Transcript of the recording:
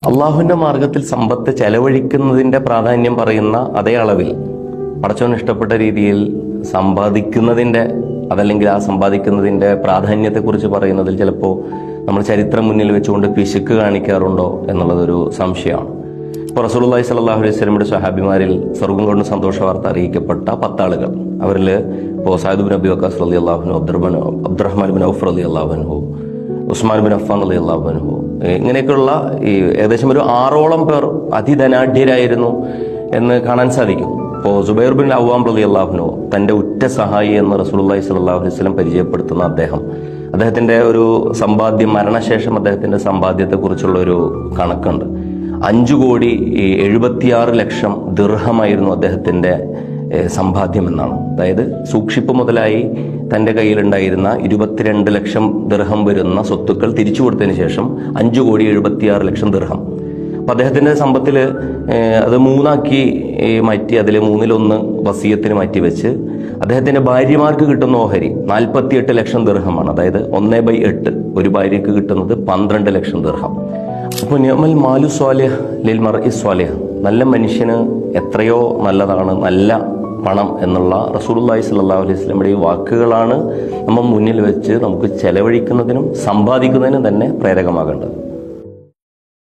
അള്ളാഹുവിന്റെ മാർഗത്തിൽ സമ്പത്ത് ചെലവഴിക്കുന്നതിന്റെ പ്രാധാന്യം പറയുന്ന അതേ അളവിൽ പടച്ചവന് ഇഷ്ടപ്പെട്ട രീതിയിൽ സമ്പാദിക്കുന്നതിന്റെ അതല്ലെങ്കിൽ ആ സമ്പാദിക്കുന്നതിന്റെ പ്രാധാന്യത്തെക്കുറിച്ച് പറയുന്നതിൽ ചിലപ്പോൾ നമ്മൾ ചരിത്രം മുന്നിൽ വെച്ചുകൊണ്ട് പിശുക്ക് കാണിക്കാറുണ്ടോ എന്നുള്ളതൊരു സംശയമാണ്. ഇപ്പോൾ റസൂലുള്ളാഹി സ്വല്ലല്ലാഹു അലൈഹി വസല്ലമയുടെ സ്വഹാബിമാരിൽ സ്വർഗം കൊണ്ട് സന്തോഷ വാർത്ത അറിയിക്കപ്പെട്ട 10 ആളുകൾ. അവരിൽ ഇപ്പോൾ സഅദ് ബിൻ അബി വഖാസ് റളിയല്ലാഹു അൻഹു, അബ്ദുറഹ്മാൻ ബിൻ ഔഫ് റളിയല്ലാഹു അൻഹു, ഉസ്മാൻ ബിൻ അഫ്ഫാൻ റളിയല്ലാഹു അൻഹു, ഇങ്ങനെയൊക്കെയുള്ള ഏകദേശം ഒരു 6ഓളം പേർ അതിധനാഢ്യരായിരുന്നു എന്ന് കാണാൻ സാധിക്കും. ഇപ്പോൾ സുബൈർ ബിൻ അവ്വാം റളിയല്ലാഹു അൻഹു, തന്റെ ഉറ്റ സഹായി എന്ന് റസൂലുള്ളാഹി സ്വല്ലല്ലാഹു അലൈഹി വസല്ലം പരിചയപ്പെടുത്തുന്ന അദ്ദേഹത്തിന്റെ ഒരു സമ്പാദ്യം, മരണശേഷം അദ്ദേഹത്തിന്റെ സമ്പാദ്യത്തെക്കുറിച്ചുള്ള ഒരു കണക്കുണ്ട്. 5,76,00,000 ദിർഹമായിരുന്നു അദ്ദേഹത്തിന്റെ സമ്പാദ്യം എന്നാണ്. അതായത് സൂക്ഷിപ്പ് മുതലായി തന്റെ കയ്യിലുണ്ടായിരുന്ന 22 ലക്ഷം ദിർഹം വരുന്ന സ്വത്തുക്കൾ തിരിച്ചു കൊടുത്തതിന് ശേഷം 5,76,00,000 ദിർഹം. അപ്പൊ അദ്ദേഹത്തിന്റെ സമ്പത്തിൽ അത് 3ആക്കി മാറ്റി, അതിൽ 1/3 വസിയത്തിന് മാറ്റിവെച്ച് അദ്ദേഹത്തിന്റെ ഭാര്യമാർക്ക് കിട്ടുന്ന ഓഹരി 48 ലക്ഷം ദിർഹമാണ്. അതായത് 1/8, ഒരു ഭാര്യയ്ക്ക് കിട്ടുന്നത് 12 ലക്ഷം ദിർഹം. അപ്പോൾ നിഅമൽ മാലു സ്വാലിഹ് ലിൽ മർഇ സ്വാലിഹ്, നല്ല മനുഷ്യന് എത്രയോ നല്ലതാണ് നല്ല പണം എന്നുള്ള റസൂലുള്ളാഹി സ്വല്ലല്ലാഹു അലൈഹി വസല്ലമയുടെ ഈ വാക്കുകളാണ് നമ്മൾ മുന്നിൽ വെച്ച് നമുക്ക് ചെലവഴിക്കുന്നതിനും സമ്പാദിക്കുന്നതിനും തന്നെ പ്രേരകമാകേണ്ടത്.